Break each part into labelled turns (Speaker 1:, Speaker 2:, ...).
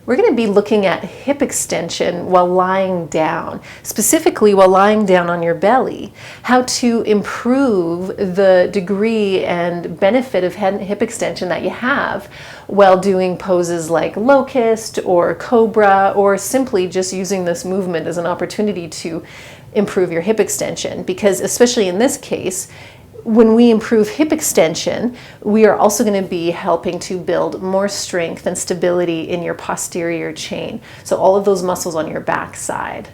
Speaker 1: We're going to be looking at hip extension while lying down, specifically while lying down on your belly, how to improve the degree and benefit of hip extension that you have while doing poses like locust or cobra, or simply just using this movement as an opportunity to improve your hip extension. Because especially in this case, when we improve hip extension, we are also going to be helping to build more strength and stability in your posterior chain. So all of those muscles on your back side.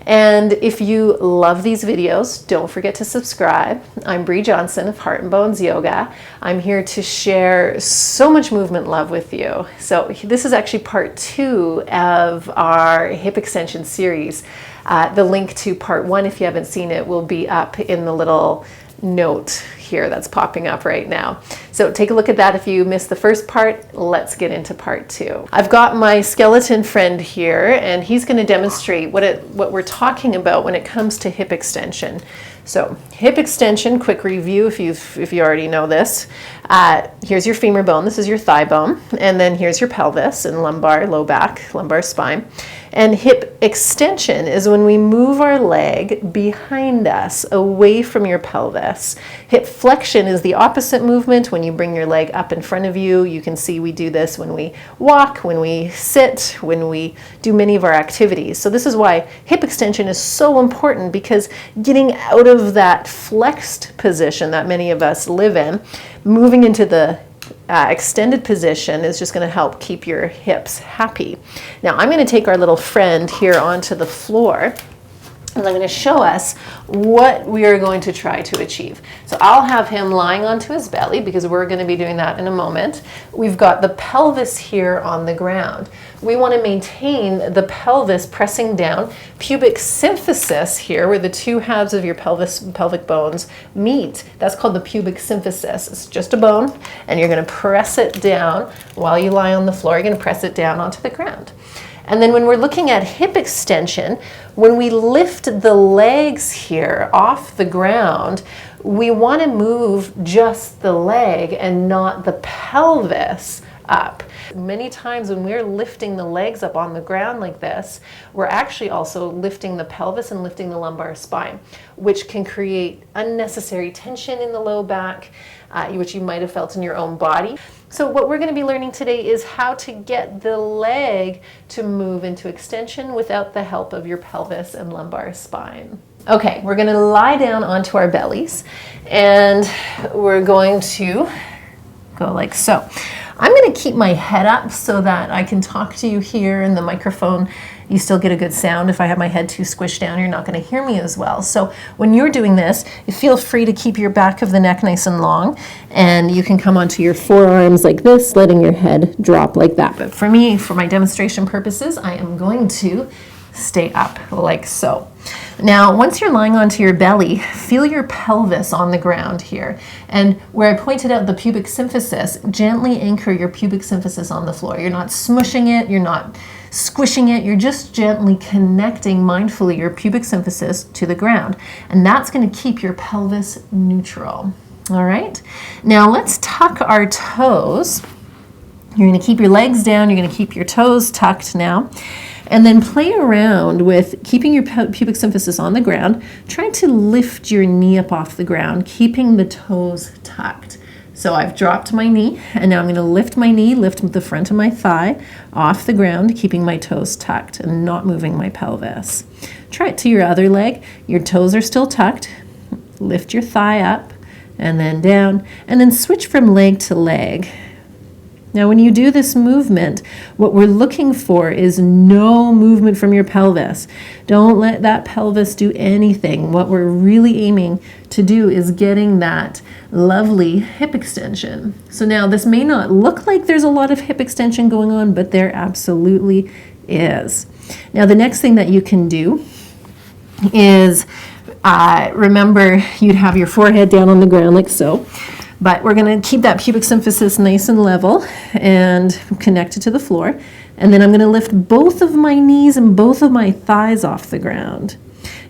Speaker 1: And if you love these videos, don't forget to subscribe. I'm Bree Johnson of Heart and Bones Yoga. I'm here to share so much movement love with you. So this is actually part 2 of our hip extension series. The link to part 1, if you haven't seen it, will be up in the little note here that's popping up right now. So take a look at that if you missed the first part. Let's get into part 2. I've got my skeleton friend here, and he's going to demonstrate what we're talking about when it comes to hip extension. So hip extension, quick review if you already know this. Here's your femur bone, this is your thigh bone, and then here's your pelvis and lumbar, low back, lumbar spine. And hip extension is when we move our leg behind us, away from your pelvis. Hip flexion is the opposite movement, when you bring your leg up in front of you. You can see we do this when we walk, when we sit, when we do many of our activities. So this is why hip extension is so important, because getting out of that flexed position that many of us live in, moving into the extended position is just going to help keep your hips happy. Now I'm going to take our little friend here onto the floor, and I'm going to show us what we are going to try to achieve. So I'll have him lying onto his belly, because we're going to be doing that in a moment. We've got the pelvis here on the ground. We want to maintain the pelvis pressing down, pubic symphysis here, where the two halves of your pelvic bones meet. That's called the pubic symphysis. It's just a bone, and you're going to press it down while you lie on the floor. You're going to press it down onto the ground. And then when we're looking at hip extension, when we lift the legs here off the ground, we want to move just the leg and not the pelvis up. Many times when we're lifting the legs up on the ground like this, we're actually also lifting the pelvis and lifting the lumbar spine, which can create unnecessary tension in the low back, which you might have felt in your own body. So what we're going to be learning today is how to get the leg to move into extension without the help of your pelvis and lumbar spine. Okay, we're going to lie down onto our bellies, and we're going to go like so. I'm going to keep my head up so that I can talk to you here in the microphone. You still get a good sound. If I have my head too squished down, you're not going to hear me as well. So when you're doing this, you feel free to keep your back of the neck nice and long, and you can come onto your forearms like this, letting your head drop like that. But for me, for my demonstration purposes, I am going to stay up like so. Now, once you're lying onto your belly, feel your pelvis on the ground here. And where I pointed out the pubic symphysis, gently anchor your pubic symphysis on the floor. You're not smushing it, you're not squishing it, you're just gently connecting mindfully your pubic symphysis to the ground. And that's going to keep your pelvis neutral. All right? Now let's tuck our toes. You're going to keep your legs down, you're going to keep your toes tucked now. And then play around with keeping your pubic symphysis on the ground, trying to lift your knee up off the ground, keeping the toes tucked. So I've dropped my knee, and now I'm going to lift my knee, lift the front of my thigh off the ground, keeping my toes tucked and not moving my pelvis. Try it to your other leg. Your toes are still tucked. Lift your thigh up and then down, and then switch from leg to leg. Now, when you do this movement, what we're looking for is no movement from your pelvis. Don't let that pelvis do anything. What we're really aiming to do is getting that lovely hip extension. So now this may not look like there's a lot of hip extension going on, but there absolutely is. Now, the next thing that you can do is remember, you'd have your forehead down on the ground like so. But we're going to keep that pubic symphysis nice and level and connected to the floor. And then I'm going to lift both of my knees and both of my thighs off the ground.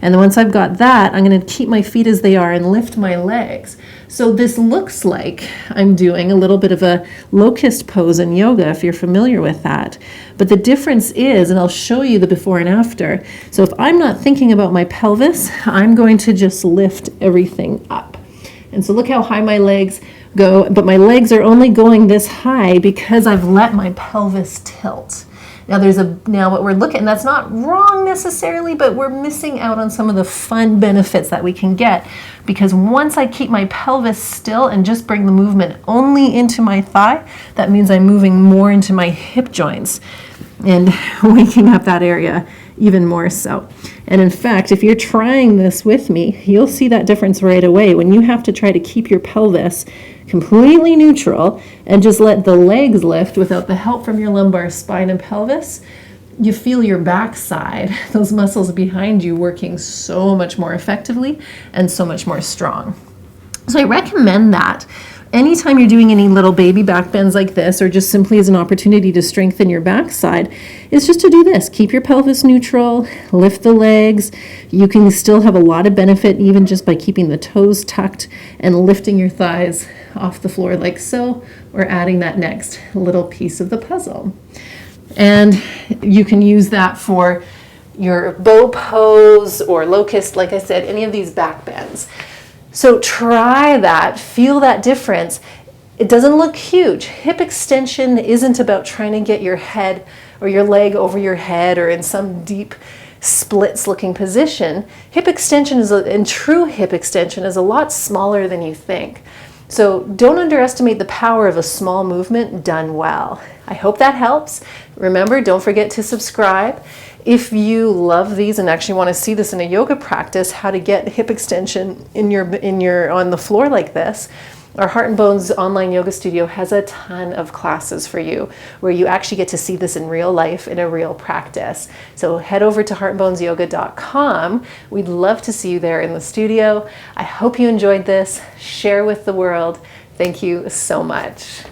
Speaker 1: And then once I've got that, I'm going to keep my feet as they are and lift my legs. So this looks like I'm doing a little bit of a locust pose in yoga, if you're familiar with that. But the difference is, and I'll show you the before and after. So if I'm not thinking about my pelvis, I'm going to just lift everything up. And so look how high my legs go, but my legs are only going this high because I've let my pelvis tilt. Now what we're looking, that's not wrong necessarily, but we're missing out on some of the fun benefits that we can get, because once I keep my pelvis still and just bring the movement only into my thigh, that means I'm moving more into my hip joints and waking up that area even more so. And in fact, if you're trying this with me, you'll see that difference right away. When you have to try to keep your pelvis completely neutral and just let the legs lift without the help from your lumbar spine and pelvis, you feel your backside, those muscles behind you, working so much more effectively and so much more strong. So I recommend that anytime you're doing any little baby back bends like this, or just simply as an opportunity to strengthen your backside, is just to do this. Keep your pelvis neutral, lift the legs. You can still have a lot of benefit even just by keeping the toes tucked and lifting your thighs off the floor like so, or adding that next little piece of the puzzle. And you can use that for your bow pose or locust, like I said, any of these back bends. So try that, feel that difference. It doesn't look huge. Hip extension isn't about trying to get your head or your leg over your head or in some deep splits looking position. Hip extension and true hip extension is a lot smaller than you think. So don't underestimate the power of a small movement done well. I hope that helps. Remember, don't forget to subscribe. If you love these and actually want to see this in a yoga practice, how to get hip extension on the floor like this, our Heart and Bones online yoga studio has a ton of classes for you where you actually get to see this in real life in a real practice. So head over to heartandbonesyoga.com. We'd love to see you there in the studio. I hope you enjoyed this. Share with the world. Thank you so much.